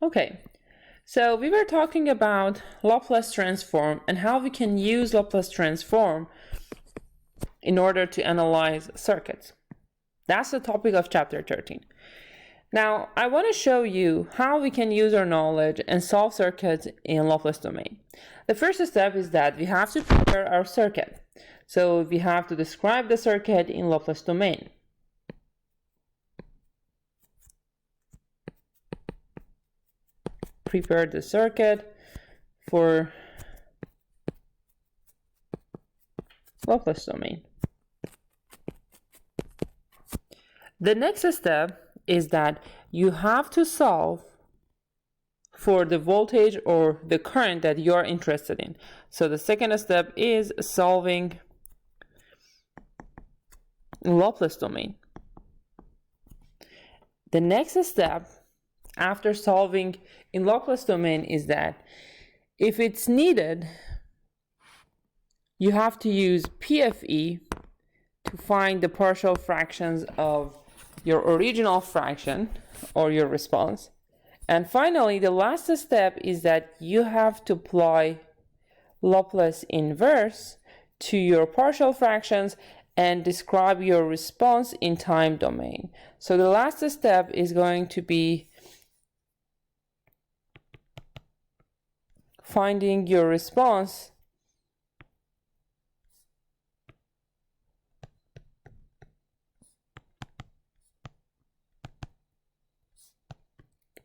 Okay, so we were talking about Laplace transform and how we can use Laplace transform in order to analyze circuits. That's the topic of chapter 13. Now, I want to show you how we can use our knowledge and solve circuits in Laplace domain. The first step is that we have to prepare our circuit. So we have to describe the circuit in Laplace domain. Prepare the circuit for Laplace domain. The next step is that you have to solve for the voltage or the current that you are interested in. So the second step is solving in Laplace domain. The next step after solving in Laplace domain is that if it's needed, you have to use PFE to find the partial fractions of your original fraction or your response. And finally, the last step is that you have to apply Laplace inverse to your partial fractions and describe your response in time domain. So the last step is going to be finding your response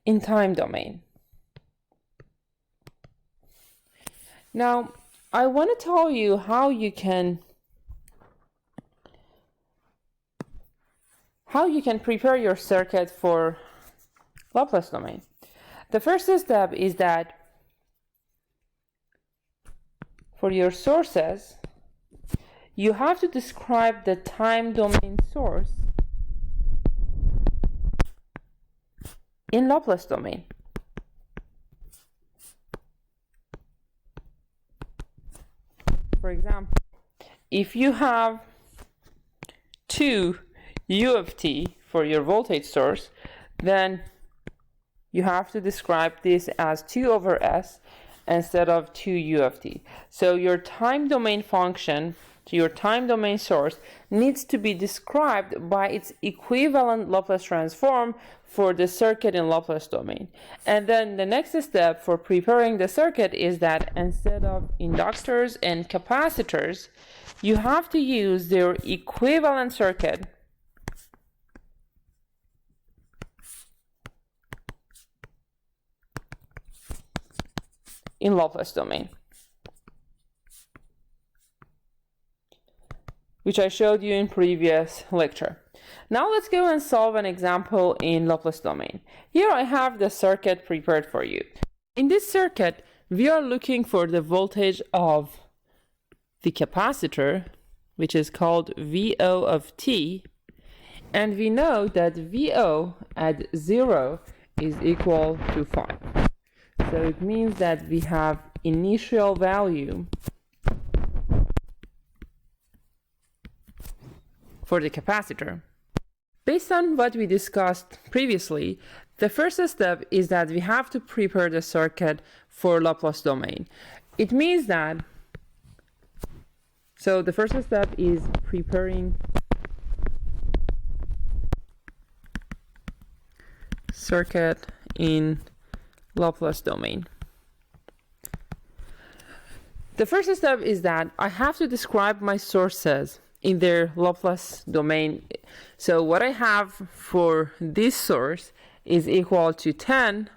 in time domain. Now, I want to tell you how you can prepare your circuit for Laplace domain. The first step is that for your sources, you have to describe the time domain source in Laplace domain. For example, if you have 2 u of t for your voltage source, then you have to describe this as 2 over s instead of 2 u of t. So your time domain function to your time domain source needs to be described by its equivalent Laplace transform for the circuit in Laplace domain. And then the next step for preparing the circuit is that instead of inductors and capacitors, you have to use their equivalent circuit in Laplace domain, which I showed you in previous lecture. Now let's go and solve an example in Laplace domain. Here I have the circuit prepared for you. In this circuit, we are looking for the voltage of the capacitor, which is called VO of t, and we know that VO at 0 is equal to 5. So it means that we have initial value for the capacitor. Based on what we discussed previously, the first step is that we have to prepare the circuit for Laplace domain. It means that, so the first step is preparing circuit in Laplace domain. The first step is that I have to describe my sources in their Laplace domain. So what I have for this source is equal to 10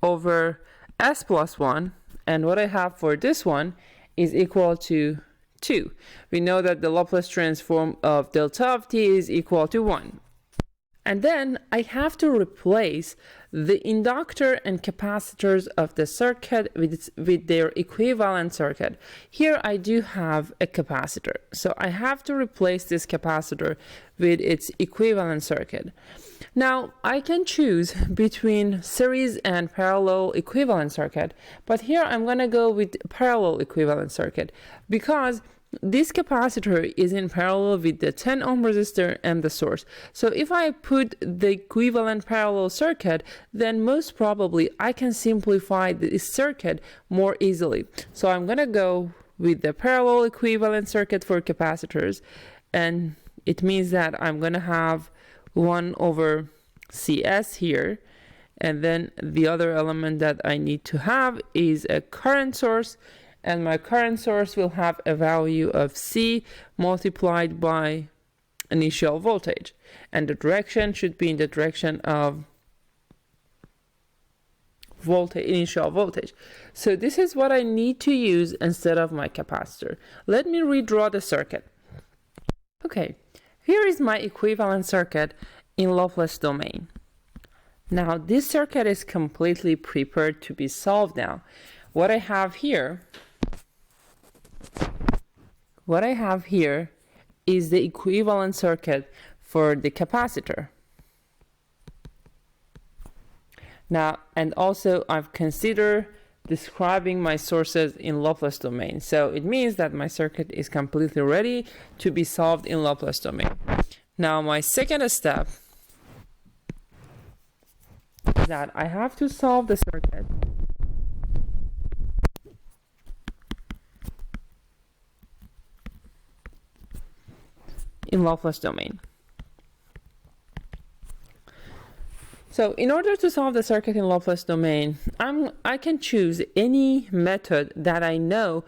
over s plus 1, and what I have for this one is equal to 2. We know that the Laplace transform of delta of t is equal to 1. And then I have to replace the inductor and capacitors of the circuit with their equivalent circuit. Here I do have a capacitor, so I have to replace this capacitor with its equivalent circuit. Now I can choose between series and parallel equivalent circuit, but here I'm going to go with parallel equivalent circuit because this capacitor is in parallel with the 10 ohm resistor and the source. So if I put the equivalent parallel circuit, then most probably I can simplify this circuit more easily. So I'm going to go with the parallel equivalent circuit for capacitors, and it means that I'm going to have 1 over CS here, and then the other element that I need to have is a current source, and my current source will have a value of C multiplied by initial voltage, and the direction should be in the direction of initial voltage. So this is what I need to use instead of my capacitor. Let me redraw the circuit. Okay, here is my equivalent circuit in Laplace domain. Now this circuit is completely prepared to be solved now. What I have here is the equivalent circuit for the capacitor. Now, and also I've considered describing my sources in Laplace domain. So it means that my circuit is completely ready to be solved in Laplace domain. Now my second step is that I have to solve the circuit in Laplace domain. So in order to solve the circuit in Laplace domain, I can choose any method that I know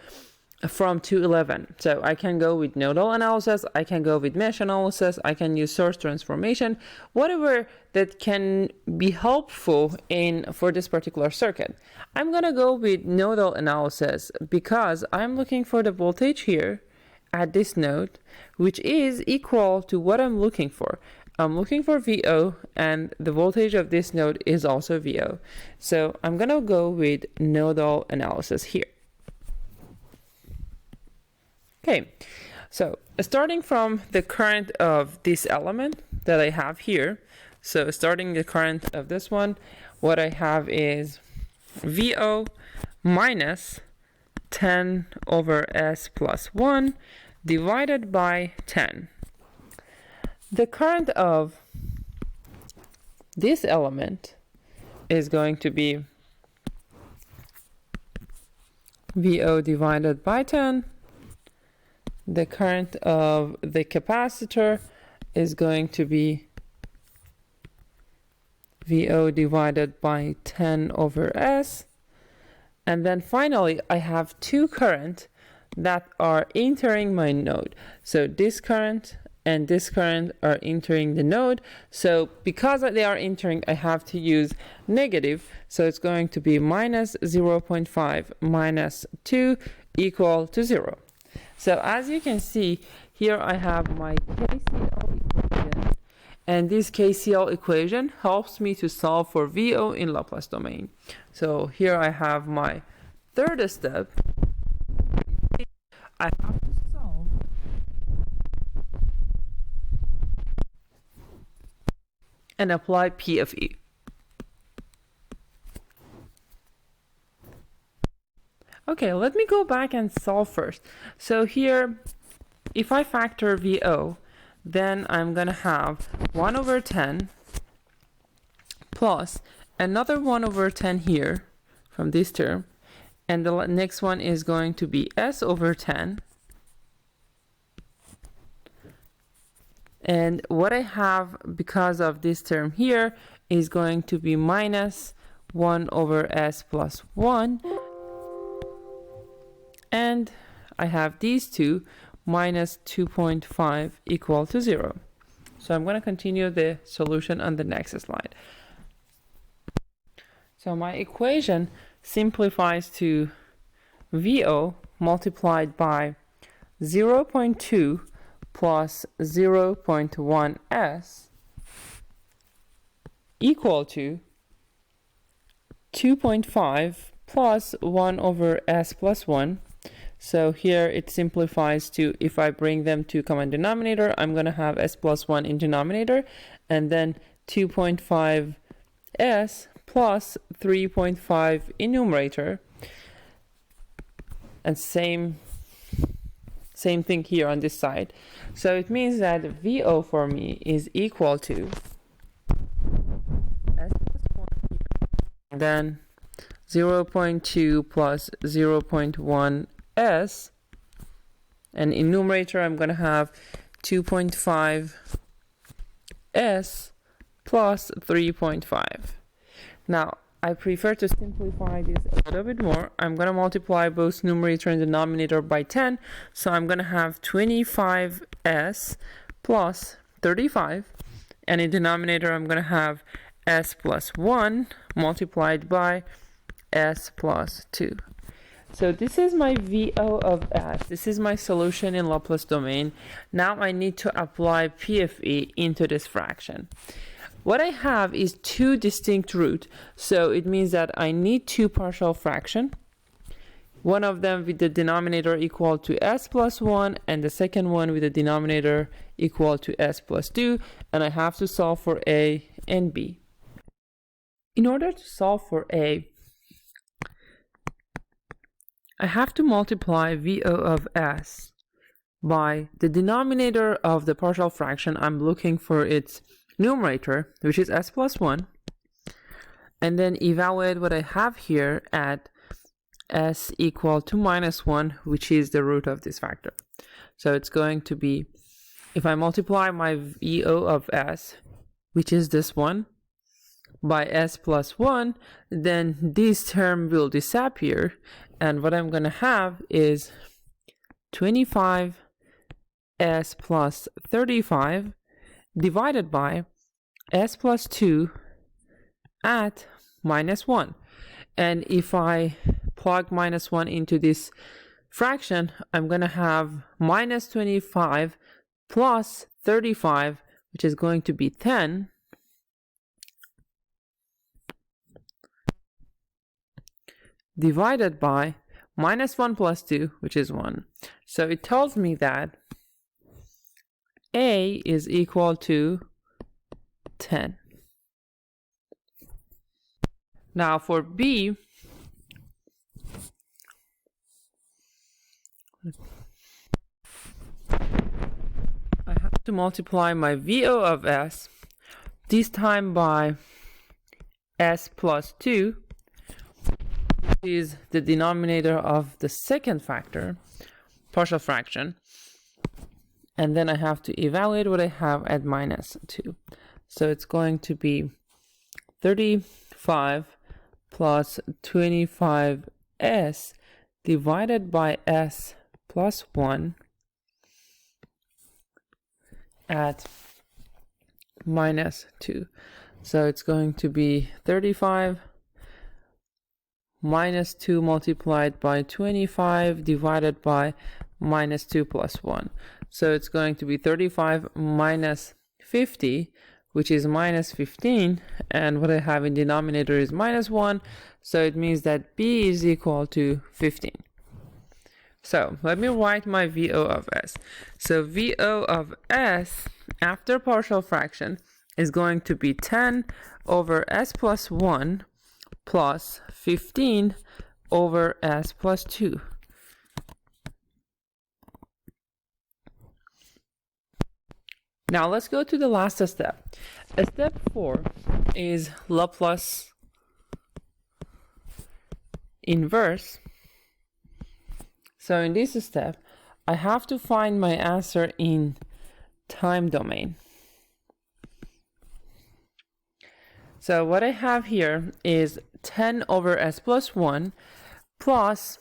from 211. So I can go with nodal analysis, I can go with mesh analysis, I can use source transformation, whatever that can be helpful for this particular circuit. I'm gonna go with nodal analysis because I'm looking for the voltage here at this node, which is equal to what I'm looking for. I'm looking for VO, and the voltage of this node is also VO. So I'm gonna go with nodal analysis here. Okay, so starting from the current of this element that I have here, so starting the current of this one, what I have is VO minus 10 over S plus 1 divided by 10. The current of this element is going to be VO divided by 10. The current of the capacitor is going to be VO divided by 10 over S. And then finally, I have two current that are entering my node. So this current and this current are entering the node. So because they are entering, I have to use negative. So it's going to be minus 0.5 minus 2 equal to 0. So as you can see, here I have my KCL equation. And this KCL equation helps me to solve for VO in Laplace domain. So here I have my third step. I have to solve and apply P of E. Okay, let me go back and solve first. So here, if I factor VO, then I'm gonna have 1 over 10 plus another 1 over 10 here from this term, and the next one is going to be S over 10. And what I have because of this term here is going to be minus 1 over S plus 1. And I have these two, minus 2.5 equal to 0. So I'm going to continue the solution on the next slide. So my equation simplifies to VO multiplied by 0.2 plus 0.1 S equal to 2.5 plus 1 over S plus 1. So here it simplifies to, if I bring them to common denominator, I'm going to have S plus 1 in denominator, and then 2.5 S plus 3.5 in numerator. And same Same thing here on this side. So it means that VO for me is equal to S plus 1 here, then 0.2 plus 0.1 S, and in numerator I'm going to have 2.5 S plus 3.5. Now I prefer to simplify this a little bit more. I'm going to multiply both numerator and denominator by 10, so I'm going to have 25S plus 35, and in denominator I'm going to have S plus 1 multiplied by S plus 2. So this is my VO of S. This is my solution in Laplace domain. Now I need to apply PFE into this fraction. What I have is two distinct roots, so it means that I need two partial fractions. One of them with the denominator equal to S plus 1, and the second one with the denominator equal to S plus 2, and I have to solve for A and B. In order to solve for A, I have to multiply VO of S by the denominator of the partial fraction. I'm looking for its numerator, which is S plus 1, and then evaluate what I have here at S equal to minus 1, which is the root of this factor. So it's going to be, if I multiply my VO of S, which is this one, by S plus 1, then this term will disappear, and what I'm going to have is 25S plus 35 divided by S plus 2 at minus 1. And if I plug minus 1 into this fraction, I'm going to have minus 25 plus 35, which is going to be 10, divided by minus 1 plus 2, which is 1. So it tells me that A is equal to 10. Now for B, I have to multiply my VO of S, this time by S plus 2, is the denominator of the second factor, partial fraction, and then I have to evaluate what I have at minus 2. So it's going to be 35 plus 25S divided by S plus 1 at minus 2. So it's going to be 35 minus 2 multiplied by 25 divided by minus 2 plus 1. So it's going to be 35 minus 50, which is minus 15, and what I have in denominator is minus 1, so it means that B is equal to 15. So let me write my VO of S. So VO of S after partial fraction is going to be 10 over S plus 1 plus 15 over S plus 2. Now let's go to the last step. Step 4 is Laplace inverse. So in this step, I have to find my answer in time domain. So what I have here is 10 over S plus 1 plus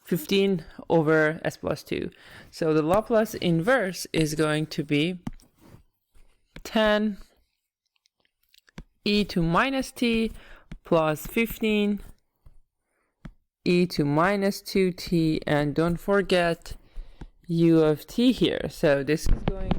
15 over S plus 2. So the Laplace inverse is going to be 10 e to minus t plus 15 e to minus 2t, and don't forget u of t here. So this is going